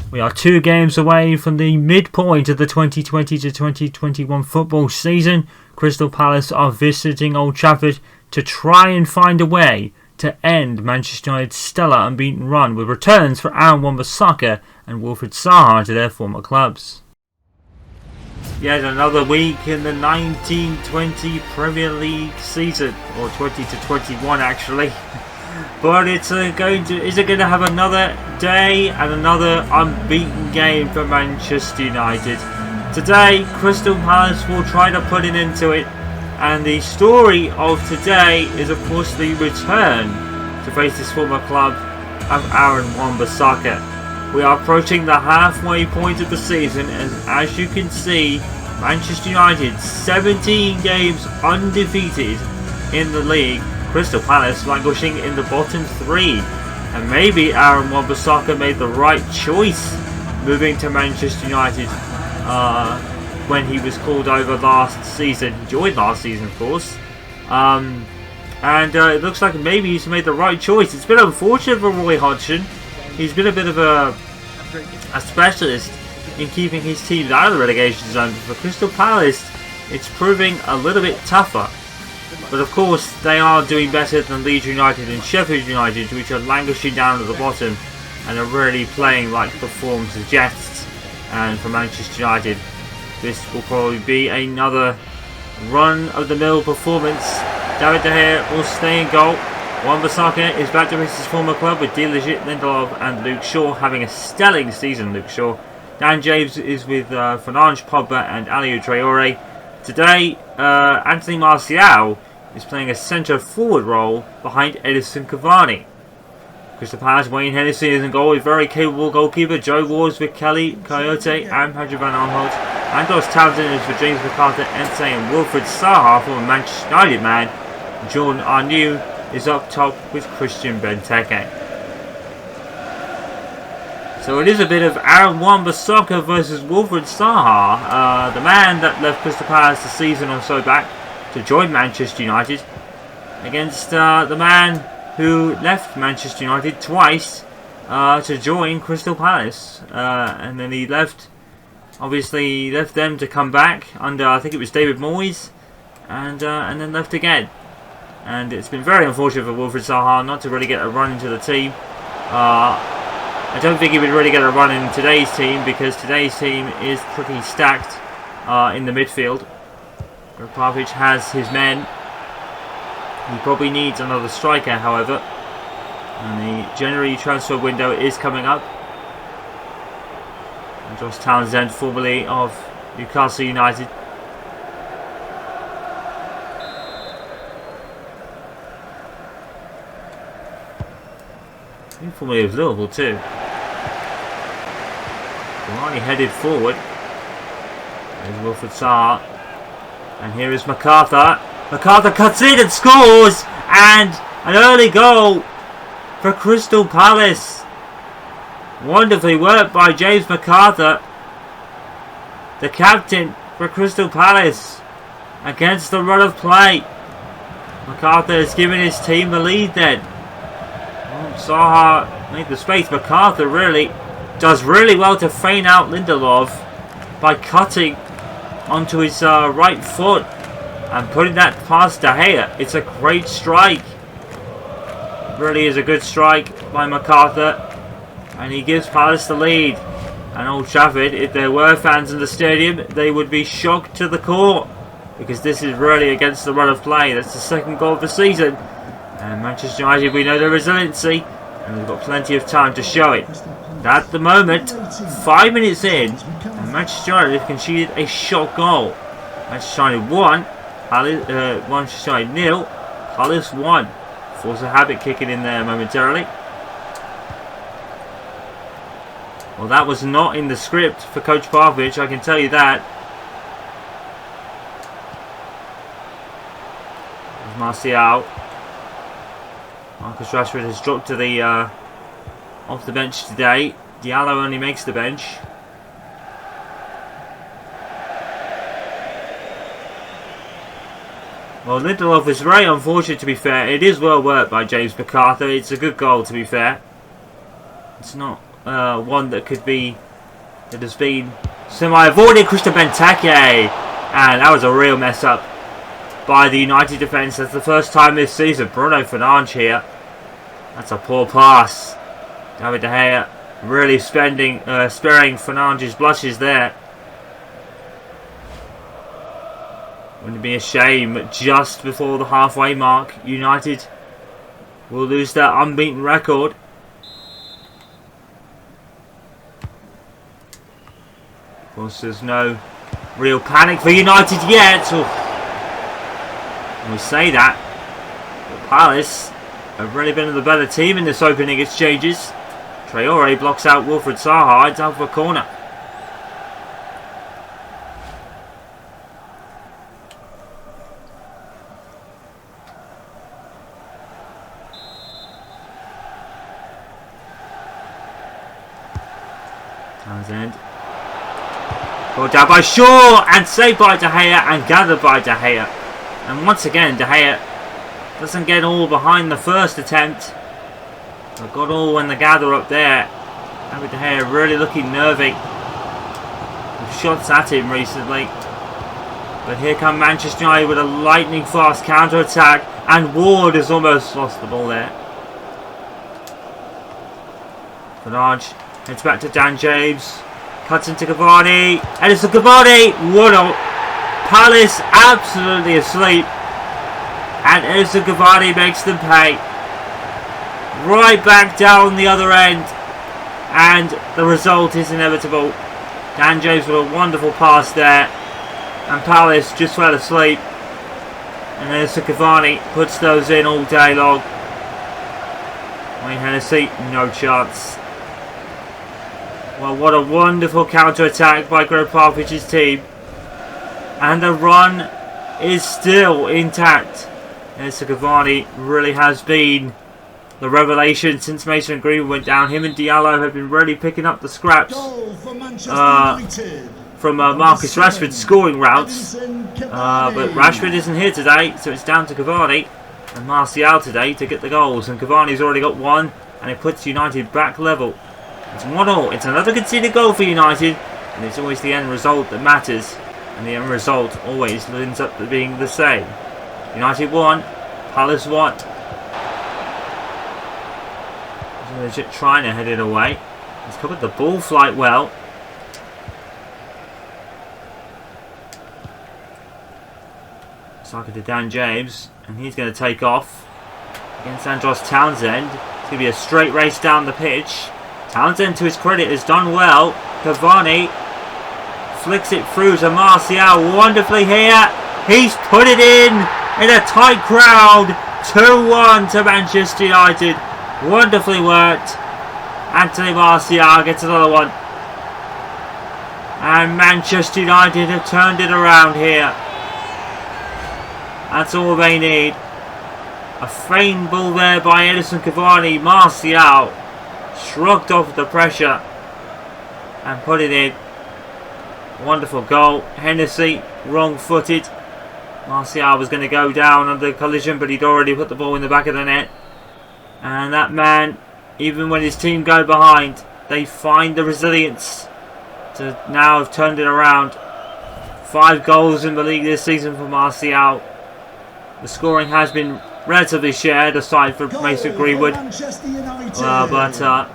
We are 2 games away from the midpoint of the 2020 to 2021 football season. Crystal Palace are visiting Old Trafford to try and find a way to end Manchester United's stellar unbeaten run with returns for Aaron Wan-Bissaka and Wilfried Zaha to their former clubs. Yet another week in the 1920 Premier League season, or 20 to 21 actually. But is it going to have another day and another unbeaten game for Manchester United? Today, Crystal Palace will try to put an end to it, and the story of today is of course the return to face his former club of Aaron Wan-Bissaka. We are approaching the halfway point of the season, and as you can see, Manchester United 17 games undefeated in the league. Crystal Palace languishing in the bottom 3, and maybe Aaron Wan-Bissaka made the right choice moving to Manchester United when he was called over last season. He joined last season, of course, and it looks like maybe he's made the right choice. It's been unfortunate for Roy Hodgson. He's been a bit of a specialist in keeping his teams out of the relegation zone. But for Crystal Palace, it's proving a little bit tougher. But of course, they are doing better than Leeds United and Sheffield United, which are languishing down at the bottom and are really playing like the form suggests. And for Manchester United, this will probably be another run-of-the-mill performance. David De Gea will stay in goal. Wan-Bissaka is back to his former club with Deligit, Lindelof and Luke Shaw having a stellar season. Luke Shaw. Dan James is with Fernandes, Pogba and Aliou Traore. Today, Anthony Martial is playing a centre-forward role behind Edison Cavani. Crystal Palace, Wayne Hennessy is in goal with very capable goalkeeper Joe Wars with Kelly, Coyote and Patrick Van Aanholt. Andos Townsend is for James McArthur, Ence and Wilfried Zaha for Manchester United man. John Arnew is up top with Christian Benteke. So it is a bit of Aaron Wan-Bissaka versus Wilfried Zaha, the man that left Crystal Palace a season or so back to join Manchester United, against the man who left Manchester United twice to join Crystal Palace, and then he left. Obviously, he left them to come back under, I think it was David Moyes, and then left again. And it's been very unfortunate for Wilfried Zaha not to really get a run into the team. I don't think he would really get a run in today's team, because today's team is pretty stacked in the midfield. Gregg Popovich has his men. He probably needs another striker, however. And the January transfer window is coming up. And Josh Townsend, formerly of Newcastle United. Formerly of Liverpool too. Cavani headed forward. There's Wilfried Zaha. And here is McArthur. McArthur cuts in and scores! And an early goal for Crystal Palace. Wonderfully worked by James McArthur, the captain for Crystal Palace, against the run of play. McArthur has given his team the lead then. Zaha made the space. McArthur really does really well to feign out Lindelof by cutting onto his right foot and putting that past De Gea. It's a great strike. It really is a good strike by McArthur, and he gives Palace the lead. And Old Trafford, if there were fans in the stadium, they would be shocked to the core, because this is really against the run of play. That's the second goal of the season. And Manchester United, we know their resiliency, and we've got plenty of time to show it. At the moment, 5 minutes in, and Manchester United have conceded a shot goal. Manchester United 1, Manchester United 0, Palace 1. Force a habit kicking in there momentarily. Well, that was not in the script for Coach Popovich, I can tell you that. There's Martial. Marcus Rashford has dropped to the off the bench today. Diallo only makes the bench. Well, Lindelof is very unfortunate, to be fair. It is well worked by James McArthur. It's a good goal, to be fair. It's not one that has been semi-avoided. Christian Benteke, and that was a real mess up by the United defence. That's the first time this season. Bruno Fernandes here. That's a poor pass. David De Gea really sparing Fernandes' blushes there. Wouldn't it be a shame just before the halfway mark United will lose their unbeaten record. Of course, there's no real panic for United yet. We say that, but Palace have really been the better team in this opening exchanges. Traore blocks out Wilfried Zaha. It's out for a corner. Townsend. Ball down by Shaw and saved by De Gea and gathered by De Gea. And once again, De Gea doesn't get all behind the first attempt. But got all when the gather up there. David De Gea really looking nervy. Shots at him recently. But here come Manchester United with a lightning fast counter attack. And Ward has almost lost the ball there. Fernandes heads back to Dan James. Cuts into Cavani. Edison Cavani. 1-0. Palace absolutely asleep. And Edison Cavani makes them pay. Right back down the other end. And the result is inevitable. Dan James with a wonderful pass there. And Palace just fell asleep. And Edison Cavani puts those in all day long. Wayne Hennessy, no chance. Well, what a wonderful counter-attack by Gregg Popovich's team. And the run is still intact. Edison Cavani really has been the revelation since Mason Greenwood went down. Him and Diallo have been really picking up the scraps from Marcus Rashford's scoring routes. But Rashford isn't here today, so it's down to Cavani and Martial today to get the goals. And Cavani's already got one, and it puts United back level. It's 1-0. It's another conceded goal for United, and it's always the end result that matters. And the end result always ends up being the same. United 1, Palace 1. Legit trying to head it away. He's covered the ball flight well. Saka to Dan James, and he's going to take off against Andros Townsend. It's going to be a straight race down the pitch. Townsend, to his credit, has done well. Cavani flicks it through to Martial wonderfully here. He's put it in a tight crowd. 2-1 to Manchester United. Wonderfully worked. Anthony Martial gets another one. And Manchester United have turned it around here. That's all they need. A feigned ball there by Edison Cavani. Martial shrugged off the pressure and put it in. Wonderful goal. Hennessy wrong-footed. Martial was going to go down under collision, but he'd already put the ball in the back of the net. And that man, even when his team go behind, they find the resilience to now have turned it around. 5 goals in the league this season for Martial. The scoring has been relatively shared aside from Mason Greenwood. But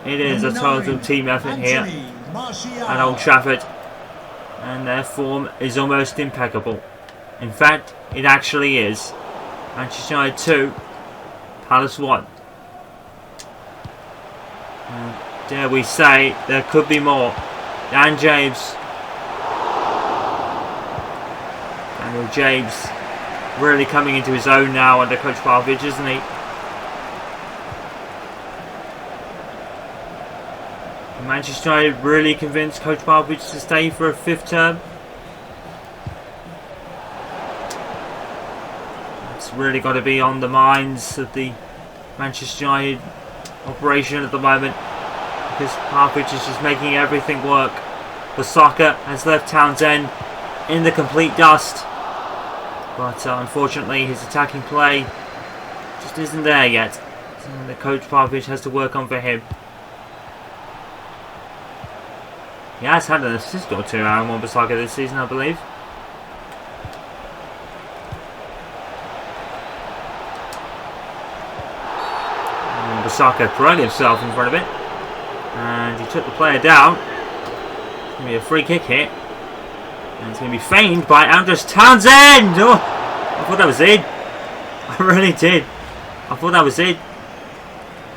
it is a total team effort here at Old Trafford. And their form is almost impeccable. In fact, it actually is. Manchester United 2, Palace 1. And dare we say, there could be more. Dan James. Daniel James really coming into his own now under Coach Popovich, isn't he? Manchester United really convinced Coach Popovich to stay for a 5th term. It's really got to be on the minds of the Manchester United operation at the moment, because Popovich is just making everything work. The soccer has left Townsend in the complete dust, but unfortunately his attacking play just isn't there yet. Something that Coach Popovich has to work on for him. He has had an assist or two, Aaron Wan-Bissaka, this season, I believe. Wan-Bissaka throwing himself in front of it. And he took the player down. It's going to be a free kick here. And it's going to be feigned by Andros Townsend! Oh, I thought that was in. I really did. I thought that was in.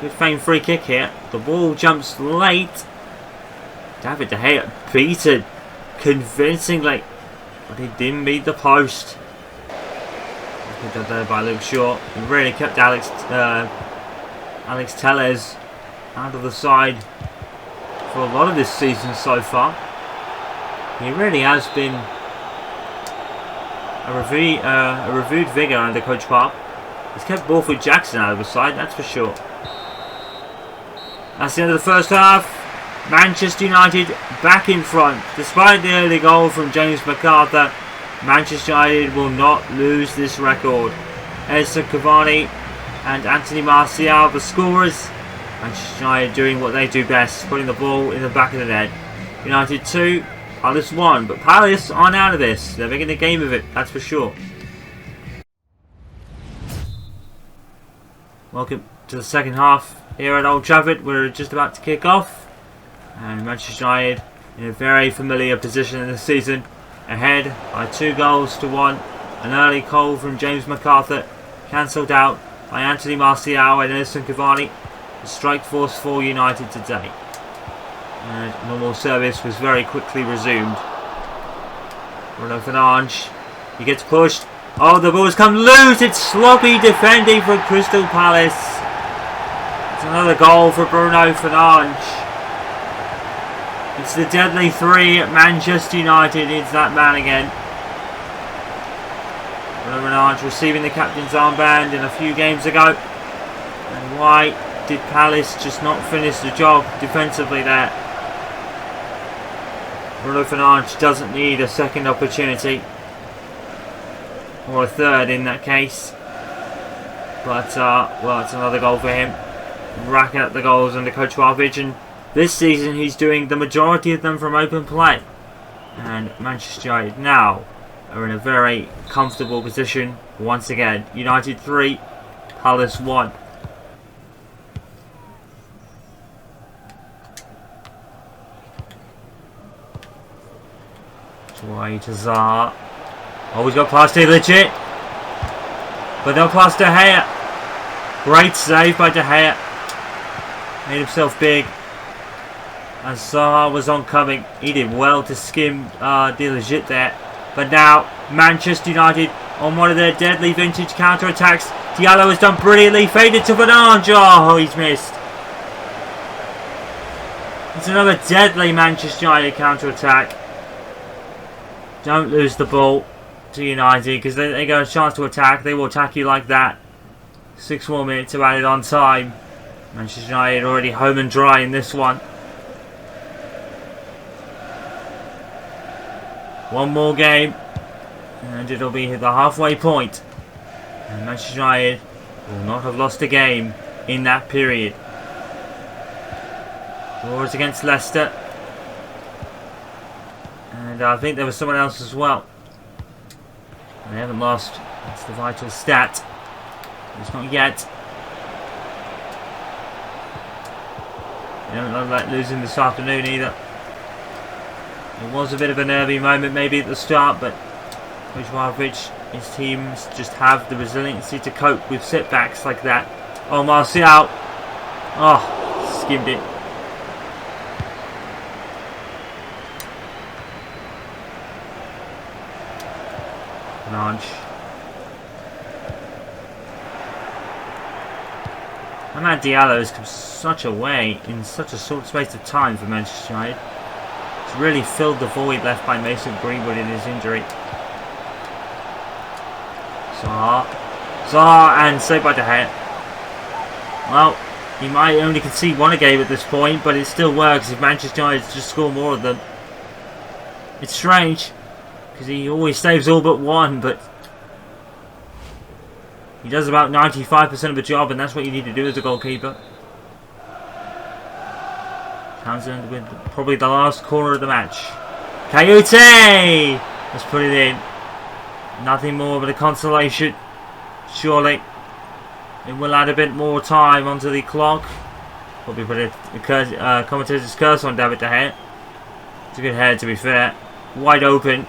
Good feigned free kick here. The ball jumps late. David De Gea beat it convincingly. But he didn't meet the post. Good done there by Luke Shaw. He really kept Alex Telles out of the side for a lot of this season so far. He really has been a reviewed vigour under Coach Park. He's kept Borthwick Jackson out of the side, that's for sure. That's the end of the first half. Manchester United back in front. Despite the early goal from James McArthur, Manchester United will not lose this record. Edison Cavani and Anthony Martial, the scorers. Manchester United doing what they do best, putting the ball in the back of the net. United 2, Palace 1. But Palace aren't out of this. They're making a game of it, that's for sure. Welcome to the second half here at Old Trafford. We're just about to kick off. And Manchester United in a very familiar position in the season. Ahead by 2 goals to 1. An early goal from James McArthur, cancelled out by Anthony Martial and Edison Cavani. The strike force for United today. And normal service was very quickly resumed. Bruno Fernandes. He gets pushed. Oh, the ball's come loose. It's sloppy defending from Crystal Palace. It's another goal for Bruno Fernandes. It's the deadly 3 at Manchester United. It's that man again. Bruno Fernandes receiving the captain's armband in a few games ago. And why did Palace just not finish the job defensively there? Bruno Fernandes doesn't need a second opportunity. Or a third in that case. But, well, it's another goal for him. Racking up the goals under Coach Popovich. And this season he's doing the majority of them from open play. And Manchester United now are in a very comfortable position once again. United 3, Palace 1. Away to Zaha. Oh, he's got past it, legit. But not past De Gea. Great save by De Gea. Made himself big. As Zaha was oncoming. He did well to skim De Legit there. But now, Manchester United on one of their deadly vintage counter-attacks. Diallo has done brilliantly. Faded to Fernandes. Oh, he's missed. It's another deadly Manchester United counter-attack. Don't lose the ball to United, because they got a chance to attack. They will attack you like that. 6 more minutes to add it on time. Manchester United already home and dry in this one. One more game and it'll be the halfway point. And Manchester United will not have lost a game in that period. Draws against Leicester. And I think there was someone else as well. They haven't lost. That's the vital stat. It's not yet. They don't look like losing this afternoon either. It was a bit of a nervy moment maybe at the start, but Coach Popovich, his teams just have the resiliency to cope with setbacks like that. Oh, Martial. Oh, skimmed it. Fernandes. Amad Diallo has come such a way in such a short space of time for Manchester United. It's really filled the void left by Mason Greenwood in his injury. Zaha and saved by De Gea. Well, he might only concede one a game at this point, but it still works if Manchester United just score more of them. It's strange, because he always saves all but one, but he does about 95% of the job, and that's what you need to do as a goalkeeper. Townsend with probably the last corner of the match. Coyote! Let's put it in. Nothing more but a consolation. Surely. It will add a bit more time onto the clock. Probably put a commentator's curse on David De Gea. It's a good head, to be fair. Wide open.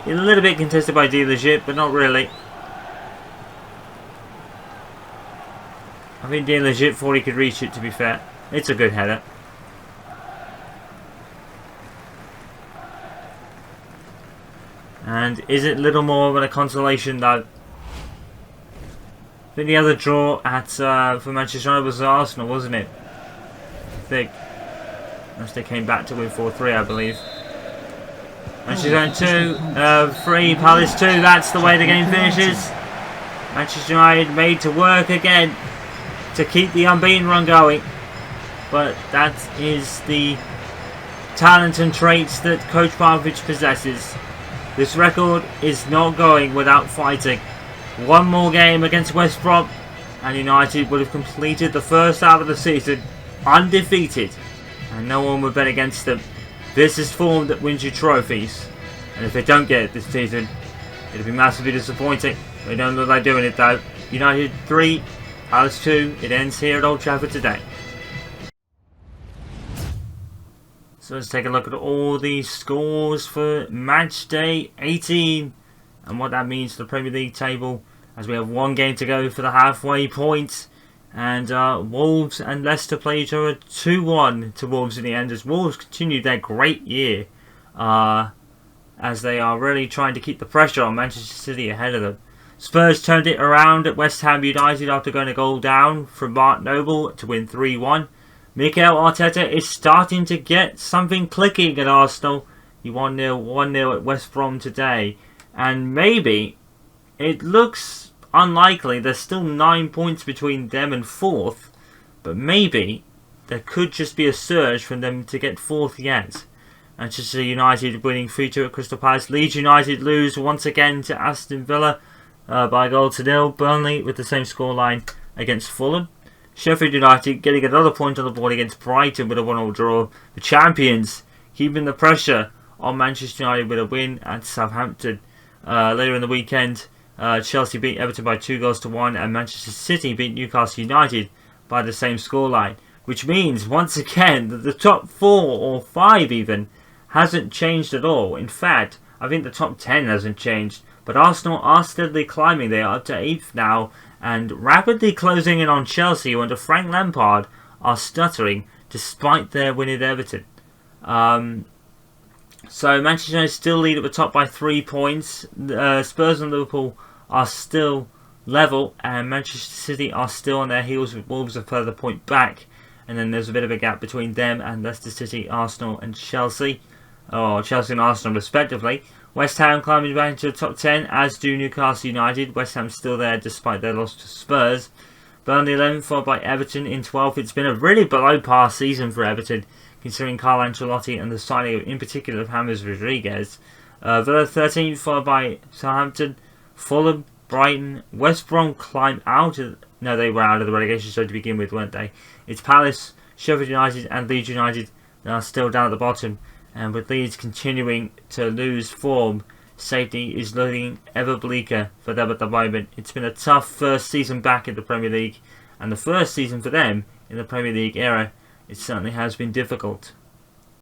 A little bit contested by Dealership, but not really. I think Dealership thought he could reach it, to be fair. It's a good header. And is it little more than a consolation, though? I think the other draw at for Manchester United was Arsenal, wasn't it? I think. Unless they came back to win 4-3, I believe. Manchester United 2, 3, Palace 2. That's the way the game finishes. Manchester United made to work again to keep the unbeaten run going. But that is the talent and traits that Coach Popovich possesses. This record is not going without fighting. One more game against West Brom and United would have completed the first half of the season undefeated, and no one would bet against them. This is form that wins you trophies, and if they don't get it this season, it'll be massively disappointing. They don't look like doing it though. United 3, Palace 2. It ends here at Old Trafford today. So let's take a look at all the scores for match day 18 and what that means for the Premier League table, as we have one game to go for the halfway point. And Wolves and Leicester play each other 2-1 to Wolves in the end, as Wolves continue their great year as they are really trying to keep the pressure on Manchester City ahead of them. Spurs turned it around at West Ham United after going a goal down from Mark Noble to win 3-1. Mikel Arteta is starting to get something clicking at Arsenal. He 1-0 at West Brom today. And maybe, it looks unlikely, there's still 9 points between them and 4th. But maybe, there could just be a surge from them to get 4th yet. Manchester United winning 3-2 at Crystal Palace. Leeds United lose once again to Aston Villa by a goal to nil. Burnley with the same scoreline against Fulham. Sheffield United getting another point on the board against Brighton with a 1-1 draw. The champions keeping the pressure on Manchester United with a win at Southampton. Later in the weekend, Chelsea beat Everton by 2-1, and Manchester City beat Newcastle United by the same scoreline. Which means, once again, that the top 4 or 5 even hasn't changed at all. In fact, I think the top 10 hasn't changed. But Arsenal are steadily climbing. They are up to 8th now, and rapidly closing in on Chelsea, who under Frank Lampard are stuttering despite their win at Everton. So Manchester United still lead at the top by 3 points. Spurs and Liverpool are still level, and Manchester City are still on their heels with Wolves a further point back. And then there's a bit of a gap between them and Leicester City, Arsenal and Chelsea. Or Chelsea and Arsenal respectively. West Ham climbing back into the top 10, as do Newcastle United. West Ham still there despite their loss to Spurs. Burnley 11th, followed by Everton in 12th. It's been a really below-par season for Everton, considering Carlo Ancelotti and the signing in particular of James Rodriguez. Villa 13th, followed by Southampton, Fulham, Brighton. West Brom climb out of... No, they were out of the relegation zone to begin with, weren't they? It's Palace, Sheffield United and Leeds United that are still down at the bottom. And with Leeds continuing to lose form, safety is looking ever bleaker for them at the moment. It's been a tough first season back in the Premier League, and the first season for them in the Premier League era, it certainly has been difficult.